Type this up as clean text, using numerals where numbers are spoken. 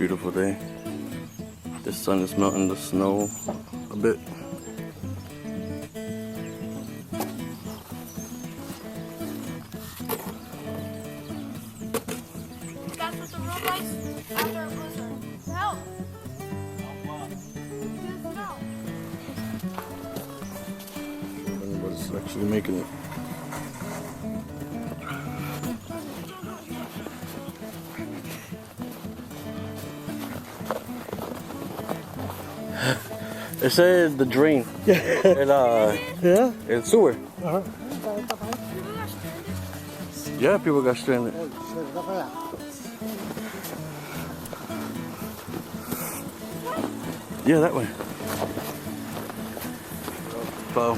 beautiful day. The sun is melting the snow a bit. That's what the road likes after a blizzard. Help! Anybody's actually making it. It said the drain. Yeah? It's sewer. Uh-huh. Yeah, people got stranded. Yeah, that way. So